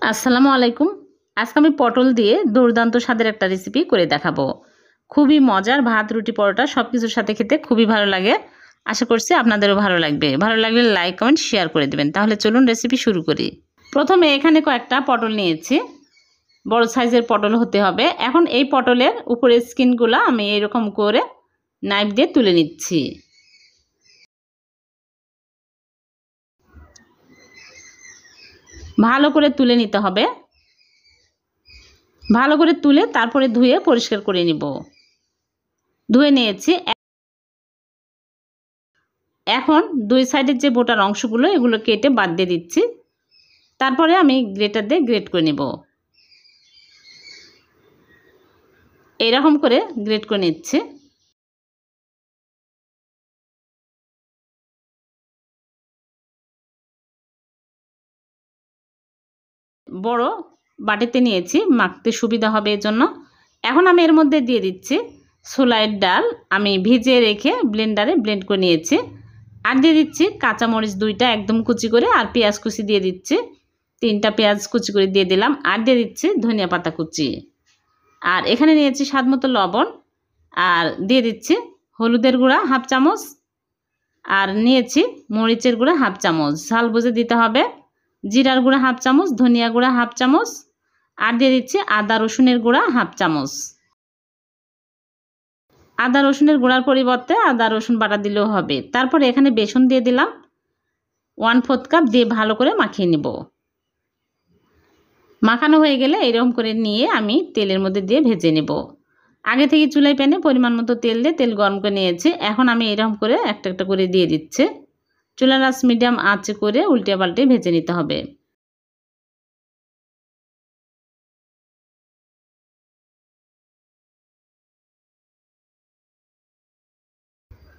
আসসালামু আলাইকুম। আজকে আমি পটল দিয়ে দুর্দান্ত স্বাদের একটা রেসিপি করে দেখাবো। খুবই মজার, ভাত রুটি পরোটা সব কিছুর সাথে খেতে খুবই ভালো লাগে। আশা করছি আপনাদেরও ভালো লাগবে। ভালো লাগলে লাইক কমেন্ট শেয়ার করে দেবেন। তাহলে চলুন রেসিপি শুরু করি। প্রথমে এখানে কয়েকটা পটল নিয়েছি, বড় সাইজের পটল হতে হবে। এখন এই পটলের উপরের স্কিনগুলো আমি এরকম করে নাইফ দিয়ে তুলে নিচ্ছি। ভালো করে তুলে নিতে হবে। ভালো করে তুলে তারপরে ধুয়ে পরিষ্কার করে নিব। ধুয়ে নিয়েছি। এখন দুই সাইডের যে বোটার অংশগুলো এগুলো কেটে বাদ দিয়ে দিচ্ছি। তারপরে আমি গ্রেটার দিয়ে গ্রেট করে নেব। এইরকম করে গ্রেট করে নিচ্ছি। বড় বাটিতে নিয়েছি, মাখতে সুবিধা হবে এর জন্য। এখন আমি এর মধ্যে দিয়ে দিচ্ছি ছোলার ডাল। আমি ভিজিয়ে রেখে ব্লেন্ডারে ব্লেন্ড করে নিয়েছি। আর দিয়ে দিচ্ছি কাঁচামরিচ দুইটা একদম কুচি করে, আর পেঁয়াজ কুচি দিয়ে দিচ্ছি। তিনটা পেঁয়াজ কুচি করে দিয়ে দিলাম। আর দিয়ে দিচ্ছি ধনিয়া পাতা কুচি। আর এখানে নিয়েছি স্বাদ মতো লবণ। আর দিয়ে দিচ্ছি হলুদের গুঁড়া হাফ চামচ। আর নিয়েছি মরিচের গুঁড়া হাফ চামচ, ঝাল বুঝে দিতে হবে। জিরার গুঁড়া হাফ চামচ, ধনিয়া গুঁড়া হাফ চামচ। আর দিয়ে দিচ্ছি আদা রসুনের গুঁড়া হাফ চামচ। আদা রসুনের গুঁড়ার পরিবর্তে আদা রসুন বাটা দিলেও হবে। তারপরে এখানে বেসন দিয়ে দিলাম 1/4 কাপ, দিয়ে ভালো করে মাখিয়ে নিব। মাখানো হয়ে গেলে এরকম করে নিয়ে আমি তেলের মধ্যে দিয়ে ভেজে নেব। আগে থেকে চুলায় প্যানে পরিমাণ মতো তেল দিয়ে তেল গরম করে নিয়েছি। এখন আমি এরকম করে একটা একটা করে দিয়ে দিচ্ছি। চুলার আঁচ মিডিয়াম আঁচে করে উল্টে পাল্টে ভেজে নিতে হবে।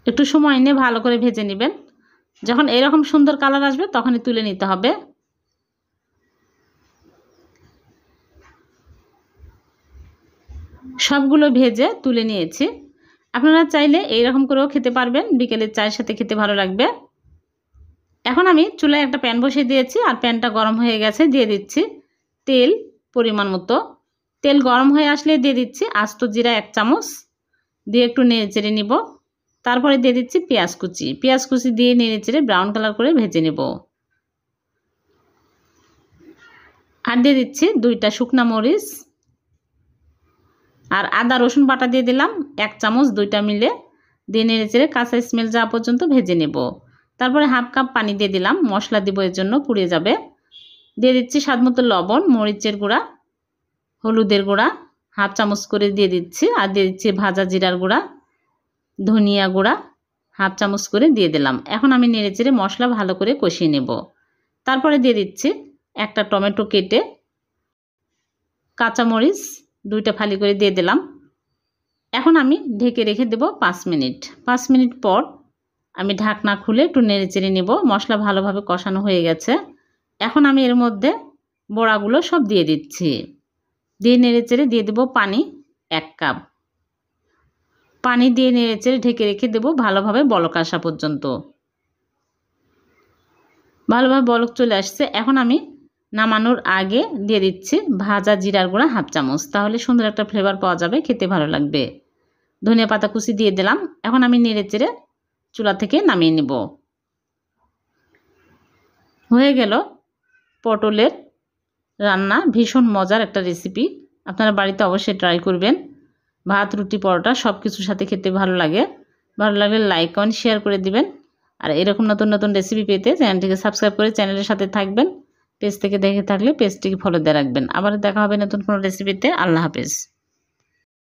একটু সময় নিয়ে ভালো করে ভেজে নেবেন। যখন এরকম সুন্দর কালার আসবে তখনই তুলে নিতে হবে। সবগুলো ভেজে তুলে নিয়েছি। আপনারা চাইলে এইরকম করেও খেতে পারবেন, বিকেলের চায়ের সাথে খেতে ভালো লাগবে। এখন আমি চুলায় একটা প্যান বসিয়ে দিয়েছি, আর প্যানটা গরম হয়ে গেছে। দিয়ে দিচ্ছি তেল পরিমাণ মতো। তেল গরম হয়ে আসলে দিয়ে দিচ্ছি আস্ত জিরা 1 চামচ, দিয়ে একটু নেড়ে চেড়ে নিব। তারপরে দিয়ে দিচ্ছি পেঁয়াজ কুচি। পেঁয়াজ কুচি দিয়ে নেড়ে চেড়ে ব্রাউন কালার করে ভেজে নেব। আর দিয়ে দিচ্ছি 2টা শুকনা মরিচ। আর আদা রসুন বাটা দিয়ে দিলাম 1 চামচ, 2টা মিলে দিয়ে নেড়ে চেড়ে কাঁচা স্মেল যাওয়া পর্যন্ত ভেজে নেব। তারপরে হাফ কাপ পানি দিয়ে দিলাম, মশলা দিব এর জন্য, পুড়ে যাবে। দিয়ে দিচ্ছি স্বাদ মতো লবণ, মরিচের গুঁড়া, হলুদের গুঁড়া হাফ চামচ করে দিয়ে দিচ্ছি। আর দিয়ে দিচ্ছি ভাজা জিরার গুঁড়া, ধনিয়া গুঁড়া হাফ চামচ করে দিয়ে দিলাম। এখন আমি নেড়ে চেড়ে মশলা ভালো করে কষিয়ে নেব। তারপরে দিয়ে দিচ্ছি একটা টমেটো কেটে, কাঁচামরিচ 2টা ফালি করে দিয়ে দিলাম। এখন আমি ঢেকে রেখে দেব 5 মিনিট। 5 মিনিট পর আমি ঢাকনা খুলে একটু নেড়ে চেড়ে নেব। মশলা ভালোভাবে কষানো হয়ে গেছে। এখন আমি এর মধ্যে বড়াগুলো সব দিয়ে দিচ্ছি। দিয়ে নেড়ে চেড়ে দিয়ে দেব পানি 1 কাপ। পানি দিয়ে নেড়ে চেড়ে ঢেকে রেখে দেব ভালোভাবে বলক আসা পর্যন্ত। ভালোভাবে বলক চলে আসছে। এখন আমি নামানোর আগে দিয়ে দিচ্ছি ভাজা জিরার গুঁড়া হাফ চামচ, তাহলে সুন্দর একটা ফ্লেভার পাওয়া যাবে, খেতে ভালো লাগবে। ধনিয়া পাতা কুচি দিয়ে দিলাম। এখন আমি নেড়ে চেড়ে চুলা থেকে নামিয়ে নেব। হয়ে গেল পটলের রান্না। ভীষণ মজার একটা রেসিপি, আপনারা বাড়িতে অবশ্যই ট্রাই করবেন। ভাত রুটি পরোটা সব কিছুর সাথে খেতে ভালো লাগে। ভালো লাগলে লাইক কমেন্ট শেয়ার করে দিবেন। আর এরকম নতুন নতুন রেসিপি পেতে চ্যানেলটিকে সাবস্ক্রাইব করে চ্যানেলের সাথে থাকবেন। পেজ থেকে দেখে থাকলে পেজটিকে ফলো দিয়ে রাখবেন। আবার দেখা হবে নতুন কোনো রেসিপিতে। আল্লাহ হাফেজ।